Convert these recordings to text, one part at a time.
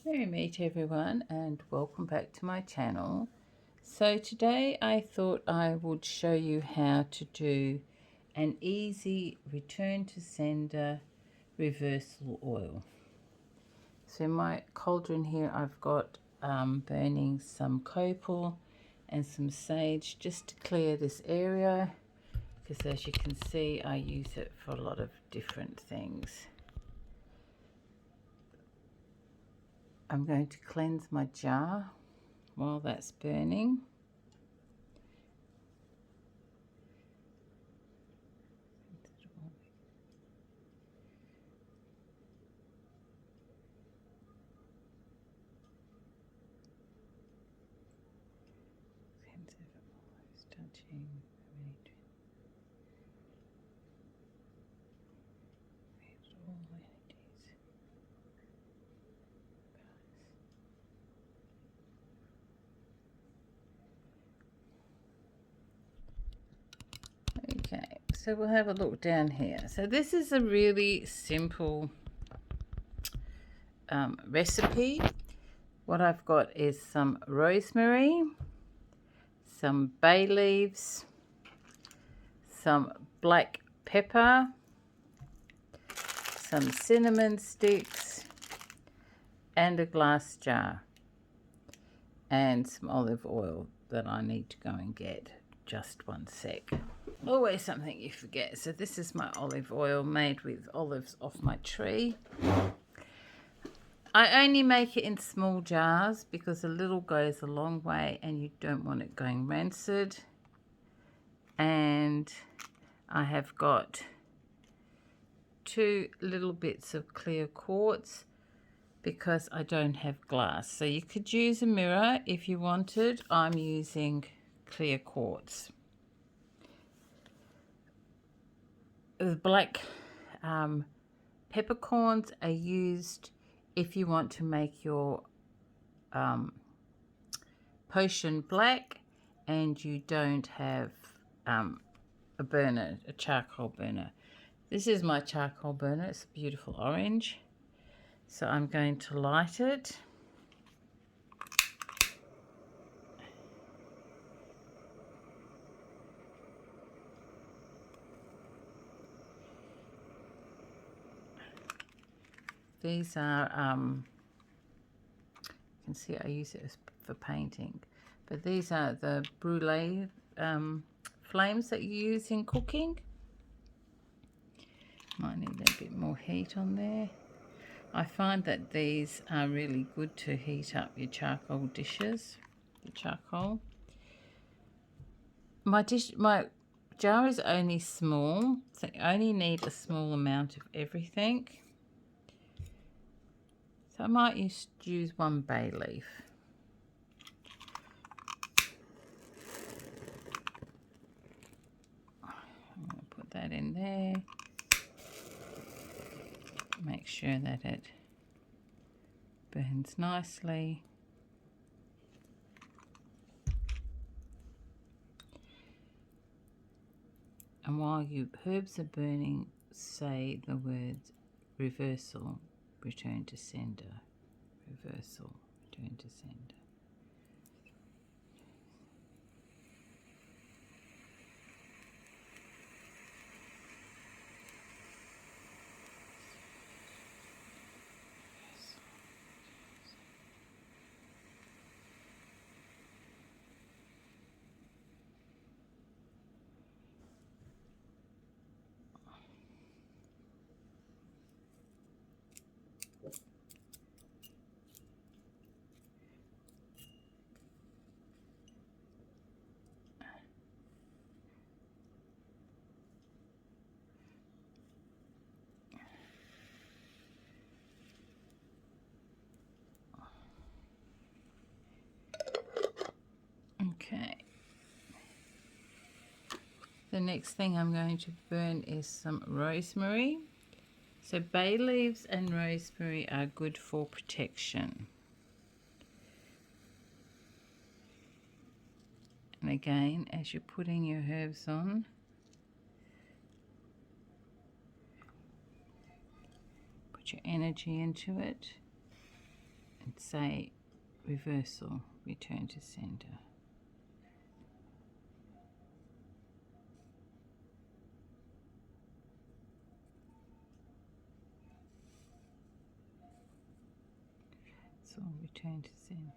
Merry meet everyone and welcome back to my channel. So today I thought I would show you how to do an easy return to sender reversal oil. So in my cauldron here I've got burning some copal and some sage just to clear this area, because as you can see I use it for a lot of different things. I'm going to cleanse my jar while that's burning. Okay, so we'll have a look down here. So this is a really simple recipe. What I've got is some rosemary, some bay leaves, some black pepper, some cinnamon sticks, and a glass jar, and some olive oil that I need to go and get. Just one sec. Always something you forget. So this is my olive oil made with olives off my tree. I only make it in small jars because a little goes a long way and you don't want it going rancid. And I have got 2 little bits of clear quartz because I don't have glass. So you could use a mirror if you wanted. I'm using clear quartz. The black peppercorns are used if you want to make your potion black and you don't have a burner, a charcoal burner. This is my charcoal burner. It's a beautiful orange. So I'm going to light it. These are, you can see I use it for painting, but these are the brulee flames that you use in cooking. Might need a bit more heat on there. I find that these are really good to heat up your charcoal dishes, the charcoal. My jar is only small, so you only need a small amount of everything. So I might use 1 bay leaf. I'm going to put that in there. Make sure that it burns nicely. And while your herbs are burning, say the words reversal, return to sender. Reversal, return to sender. Okay. The next thing I'm going to burn is some rosemary. So bay leaves and rosemary are good for protection. And again, as you're putting your herbs on, put your energy into it and say reversal, return to sender. So return to sender.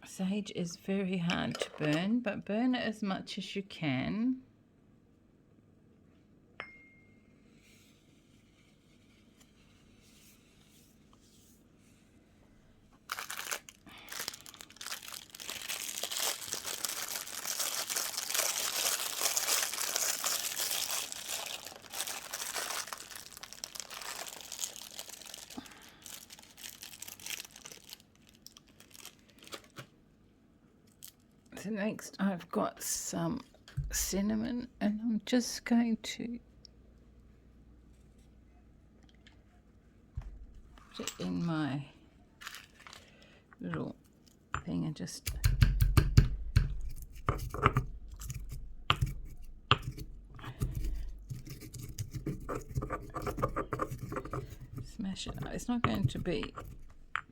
Sage is very hard to burn, but burn it as much as you can. So next I've got some cinnamon, and I'm just going to put it in my little thing and just smash it. It's not going to be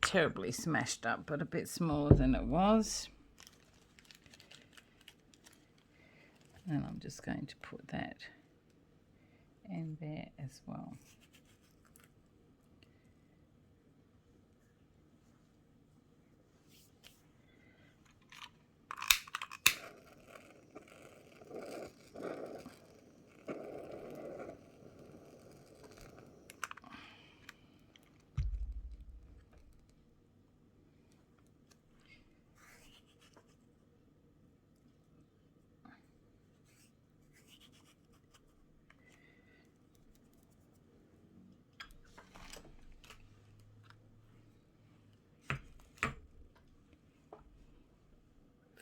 terribly smashed up, but a bit smaller than it was. And I'm just going to put that in there as well.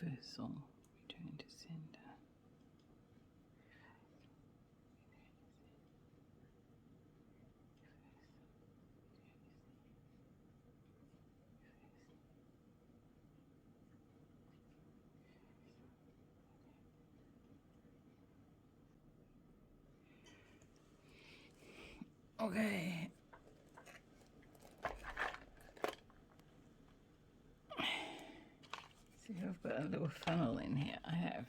Reversal, return to sender. Okay. See, I've got a little funnel in here. I have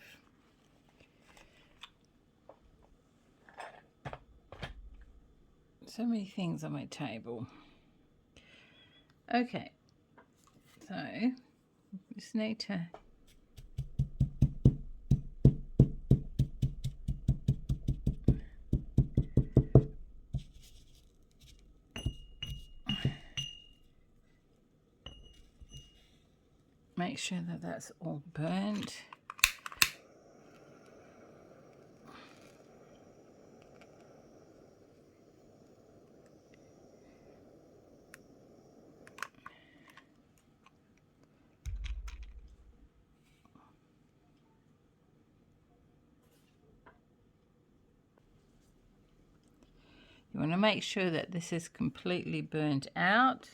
so many things on my table. Okay, so just need to make sure that that's all burnt. You want to make sure that this is completely burnt out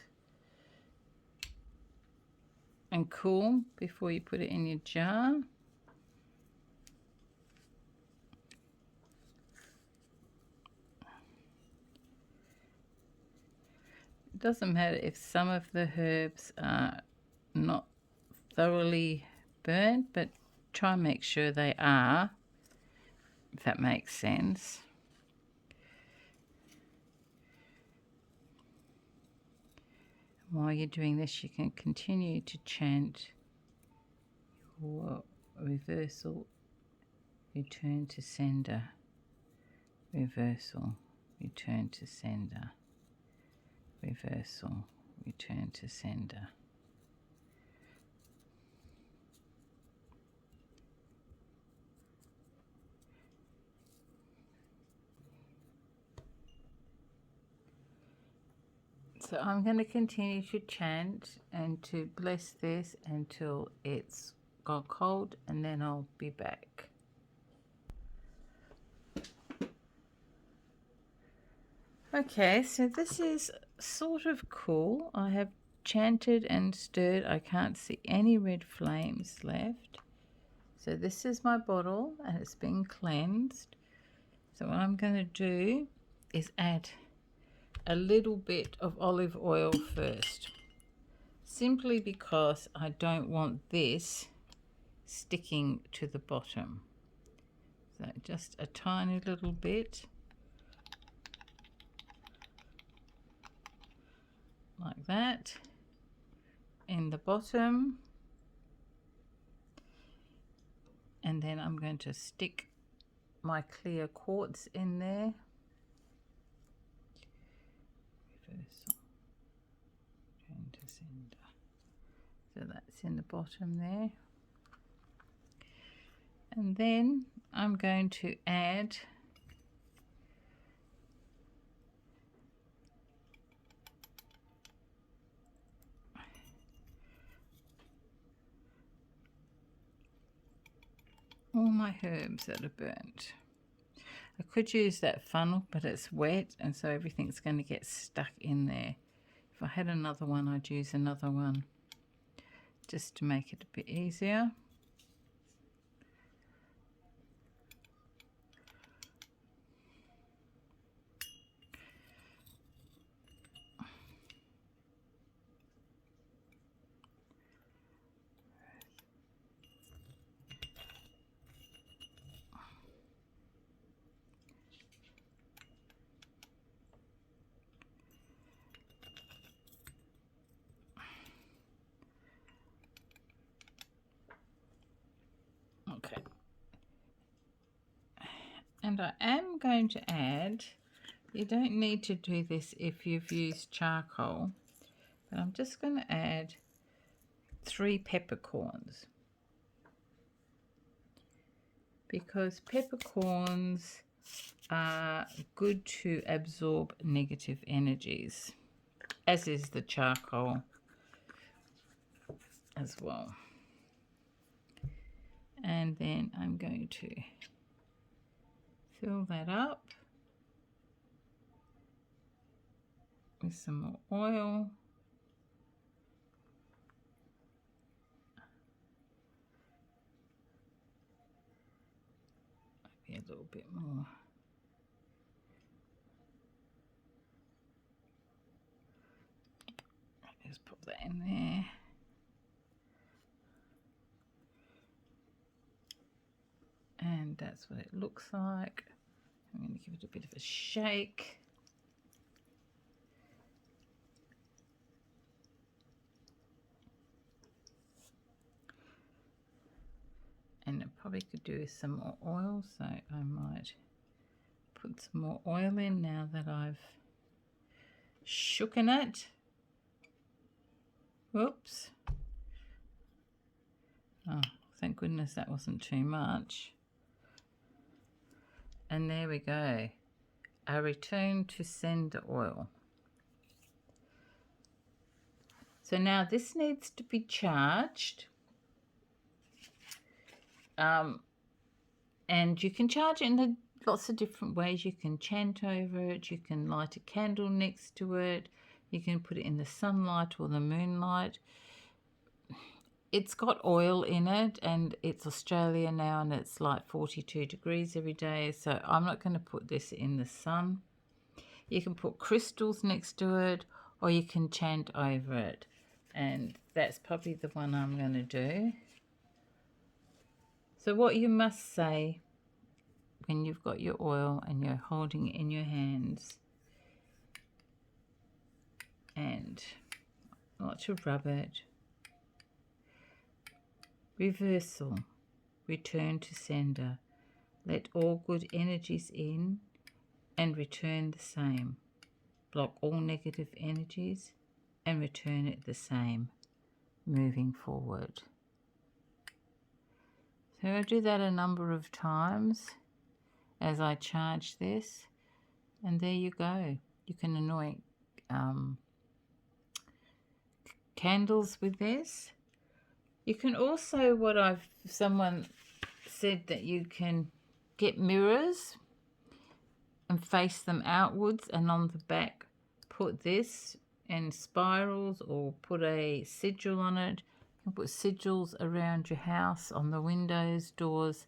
and cool before you put it in your jar. It doesn't matter if some of the herbs are not thoroughly burnt, but try and make sure they are, if that makes sense. While you're doing this, you can continue to chant your reversal, return to sender, reversal, return to sender, reversal, return to sender. So I'm going to continue to chant and to bless this until it's gone cold, and then I'll be back. Okay, so this is sort of cool. I have chanted and stirred. I can't see any red flames left. So this is my bottle and it's been cleansed. So what I'm going to do is add a little bit of olive oil first, simply because I don't want this sticking to the bottom. So just a tiny little bit, like that, in the bottom. And then I'm going to stick my clear quartz in there. Reversal, turn to center. So that's in the bottom there. And then I'm going to add all my herbs that are burnt. I could use that funnel, but it's wet and so everything's going to get stuck in there. If I had another one, I'd use another one just to make it a bit easier. Okay. And I am going to add, you don't need to do this if you've used charcoal, but I'm just going to add 3 peppercorns, because peppercorns are good to absorb negative energies, as is the charcoal as well. And then I'm going to fill that up with some more oil. Maybe a little bit more. Just put that in there. And that's what it looks like. I'm going to give it a bit of a shake. And I probably could do with some more oil, so I might put some more oil in now that I've shooken it. Whoops. Oh, thank goodness that wasn't too much. And there we go. A return to sender oil. So now this needs to be charged. And you can charge it in lots of different ways. You can chant over it. You can light a candle next to it. You can put it in the sunlight or the moonlight. It's got oil in it, and it's Australia now, and it's like 42 degrees every day, so I'm not going to put this in the sun. You can put crystals next to it, or you can chant over it, and that's probably the one I'm going to do. So what you must say when you've got your oil and you're holding it in your hands, and not to rub it. Reversal, return to sender. Let all good energies in and return the same. Block all negative energies and return it the same, moving forward. So I do that a number of times as I charge this, and there you go. You can anoint candles with this. You can also, someone said that you can get mirrors and face them outwards, and on the back put this in spirals, or put a sigil on it. You can put sigils around your house, on the windows, doors,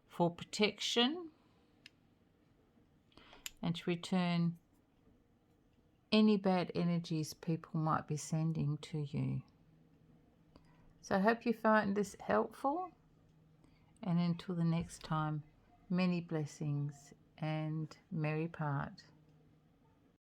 for protection and to return any bad energies people might be sending to you. So I hope you find this helpful, and until the next time, many blessings and merry part.